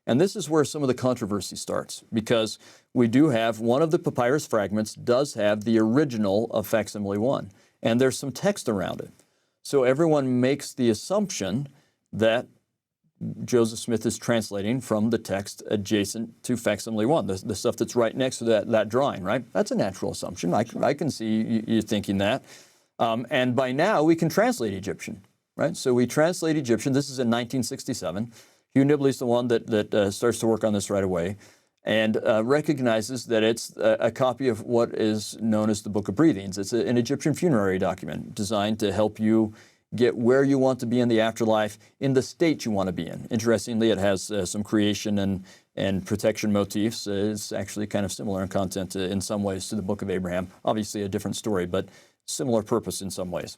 And this is where some of the controversy starts, because we do have, one of the papyrus fragments does have the original of facsimile 1, and there's some text around it. So everyone makes the assumption that Joseph Smith is translating from the text adjacent to facsimile 1, the stuff that's right next to that drawing, right? That's a natural assumption. I can see you thinking that. And by now, we can translate Egyptian, right? So we translate Egyptian. This is in 1967. Hugh Nibley's the one that starts to work on this right away and recognizes that it's a copy of what is known as the Book of Breathings. It's an Egyptian funerary document designed to help you get where you want to be in the afterlife, in the state you want to be in. Interestingly, it has some creation and protection motifs. It's actually kind of similar in content in some ways to the Book of Abraham. Obviously a different story, but similar purpose in some ways.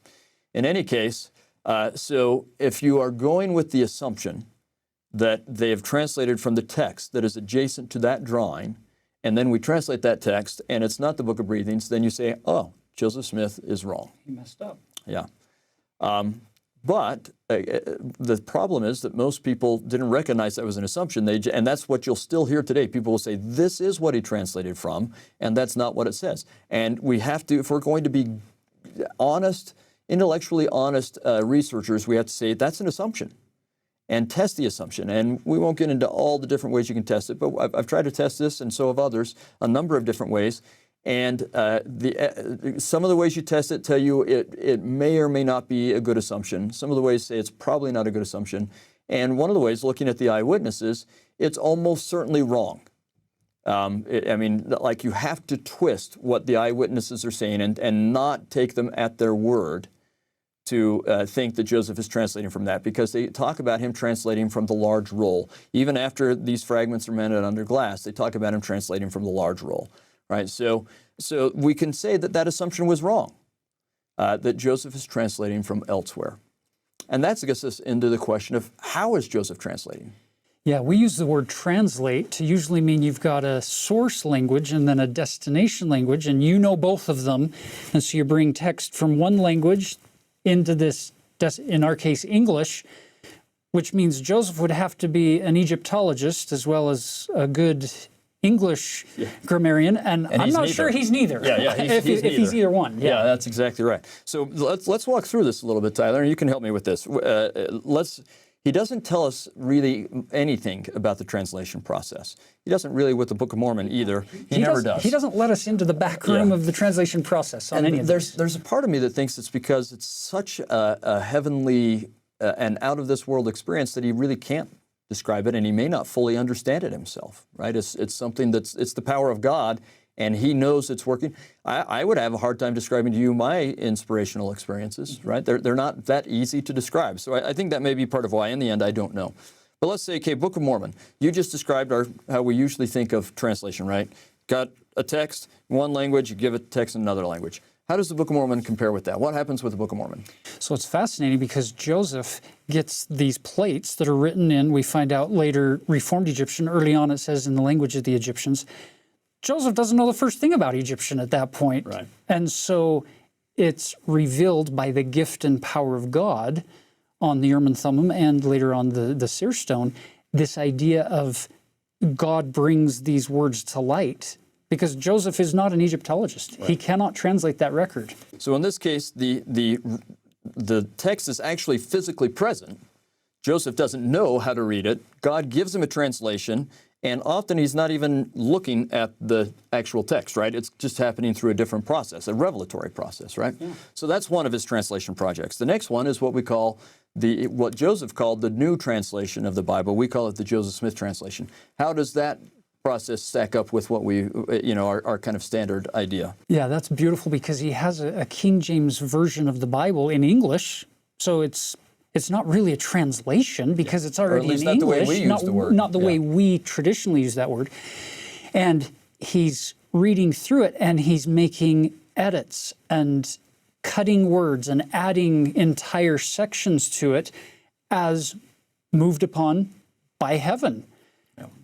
In any case, so if you are going with the assumption that they have translated from the text that is adjacent to that drawing, and then we translate that text and it's not the Book of Breathings, then you say, oh, Joseph Smith is wrong. He messed up. Yeah. But the problem is that most people didn't recognize that was an assumption. And that's what you'll still hear today. People will say, this is what he translated from, and that's not what it says. And we have to, if we're going to be honest, intellectually honest researchers, we have to say that's an assumption and test the assumption. And we won't get into all the different ways you can test it, but I've tried to test this, and so have others, a number of different ways. And some of the ways you test it tell you it may or may not be a good assumption. Some of the ways say it's probably not a good assumption. And one of the ways, looking at the eyewitnesses, it's almost certainly wrong. I mean, like, you have to twist what the eyewitnesses are saying and not take them at their word to think that Joseph is translating from that, because they talk about him translating from the large roll. Even after these fragments are mounted under glass, they talk about him translating from the large roll. Right, so we can say that that assumption was wrong, that Joseph is translating from elsewhere. And that gets us into the question of, how is Joseph translating? Yeah, we use the word translate to usually mean you've got a source language and then a destination language, and you know both of them. And so you bring text from one language into this, in our case, English, which means Joseph would have to be an Egyptologist as well as a good English grammarian, and I'm not sure he's neither. If he's either one. Yeah, that's exactly right. So let's walk through this a little bit, Tyler, and you can help me with this. He doesn't tell us really anything about the translation process. He doesn't really with the Book of Mormon either. He never does. He doesn't let us into the back room of the translation process on any of this. There's a part of me that thinks it's because it's such a heavenly and out of this world experience that he really can't describe it, and he may not fully understand it himself, right? It's something it's the power of God, and he knows it's working. I would have a hard time describing to you my inspirational experiences, right? They're not that easy to describe. So I think that may be part of why, in the end, I don't know. But let's say, okay, Book of Mormon. You just described how we usually think of translation, right? Got a text, one language, you give it text in another language. How does the Book of Mormon compare with that? What happens with the Book of Mormon? So it's fascinating because Joseph gets these plates that are written in, we find out later, Reformed Egyptian. Early on it says in the language of the Egyptians. Joseph doesn't know the first thing about Egyptian at that point. Right. And so it's revealed by the gift and power of God on the Urim and Thummim and later on the seer stone, this idea of God brings these words to light. Because Joseph is not an Egyptologist. Right. He cannot translate that record. So in this case, the text is actually physically present. Joseph doesn't know how to read it. God gives him a translation, and often he's not even looking at the actual text, right? It's just happening through a different process, a revelatory process, right? Yeah. So that's one of his translation projects. The next one is what we call what Joseph called the new translation of the Bible. We call it the Joseph Smith translation. How does that process stack up with what we, our kind of standard idea? Yeah, that's beautiful because he has a King James version of the Bible in English, so it's not really a translation because it's already in English. Not the way we use the word. Not the way we traditionally use that word. And he's reading through it and he's making edits and cutting words and adding entire sections to it as moved upon by heaven.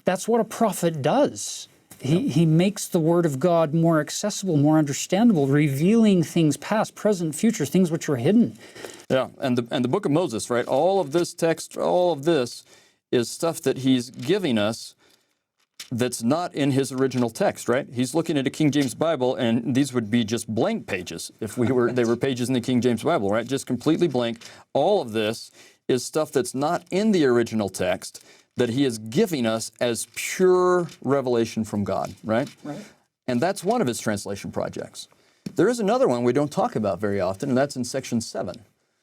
That's what a prophet does. He makes the Word of God more accessible, more understandable, revealing things past, present, future, things which were hidden. Yeah, and the Book of Moses, right? All of this text, all of this is stuff that he's giving us that's not in his original text, right? He's looking at a King James Bible, and these would be just blank pages if they were pages in the King James Bible, right? Just completely blank. All of this is stuff that's not in the original text that he is giving us as pure revelation from God, right? Right. And that's one of his translation projects. There is another one we don't talk about very often, and that's in section 7.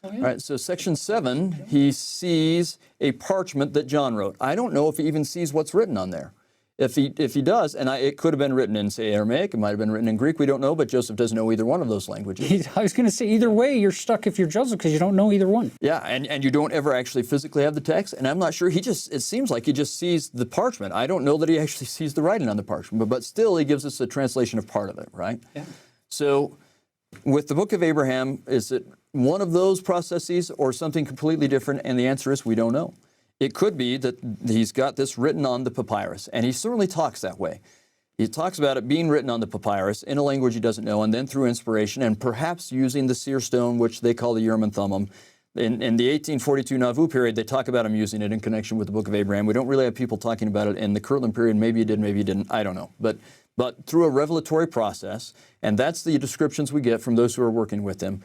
Oh, yeah. Right, so section 7, he sees a parchment that John wrote. I don't know if he even sees what's written on there. If he does, and it could have been written in, say, Aramaic, it might have been written in Greek, we don't know, but Joseph doesn't know either one of those languages. I was going to say, either way, you're stuck if you're Joseph because you don't know either one. Yeah, and you don't ever actually physically have the text, and I'm not sure, it seems like he just sees the parchment. I don't know that he actually sees the writing on the parchment, but still he gives us a translation of part of it, right? Yeah. So with the book of Abraham, is it one of those processes or something completely different? And the answer is we don't know. It could be that he's got this written on the papyrus, and he certainly talks that way. He talks about it being written on the papyrus in a language he doesn't know, and then through inspiration, and perhaps using the seer stone, which they call the Urim and Thummim. In the 1842 Nauvoo period, they talk about him using it in connection with the book of Abraham. We don't really have people talking about it in the Kirtland period. Maybe he did, maybe he didn't. I don't know. But through a revelatory process, and that's the descriptions we get from those who are working with him.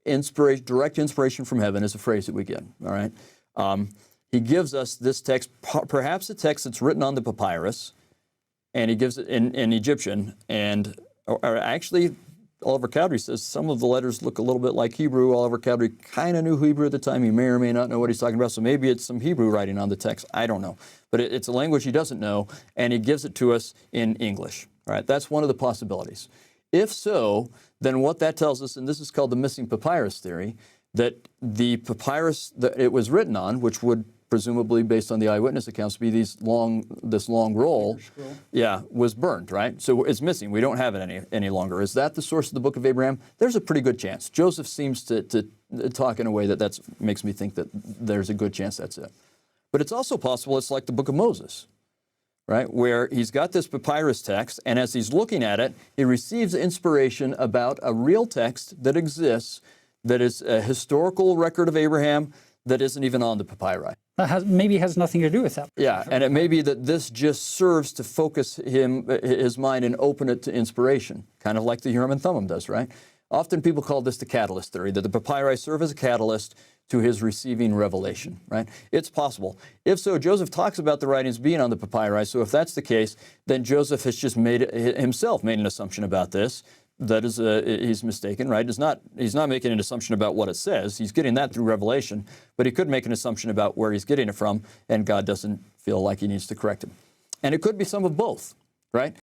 Direct inspiration from heaven is a phrase that we get. All right. He gives us this text, perhaps a text that's written on the papyrus, and he gives it in Egyptian. Or actually, Oliver Cowdery says some of the letters look a little bit like Hebrew. Oliver Cowdery kind of knew Hebrew at the time. He may or may not know what he's talking about, so maybe it's some Hebrew writing on the text. I don't know. But it's a language he doesn't know, and he gives it to us in English. All right, that's one of the possibilities. If so, then what that tells us, and this is called the missing papyrus theory, that the papyrus that it was written on, which would presumably, based on the eyewitness accounts, be this long roll, was burned, right? So it's missing. We don't have it any longer. Is that the source of the book of Abraham? There's a pretty good chance. Joseph seems to talk in a way that makes me think that there's a good chance that's it. But it's also possible it's like the book of Moses, right? Where he's got this papyrus text, and as he's looking at it, he receives inspiration about a real text that exists, that is a historical record of Abraham that isn't even on the papyri. That maybe has nothing to do with that. Yeah, and it may be that this just serves to focus his mind and open it to inspiration, kind of like the Urim and Thummim does, right? Often people call this the catalyst theory, that the papyri serve as a catalyst to his receiving revelation, right? It's possible. If so, Joseph talks about the writings being on the papyri, so if that's the case, then Joseph has just himself made an assumption about this. That is, he's mistaken, right? He's not making an assumption about what it says. He's getting that through revelation, but he could make an assumption about where he's getting it from, and God doesn't feel like he needs to correct him. And it could be some of both, right?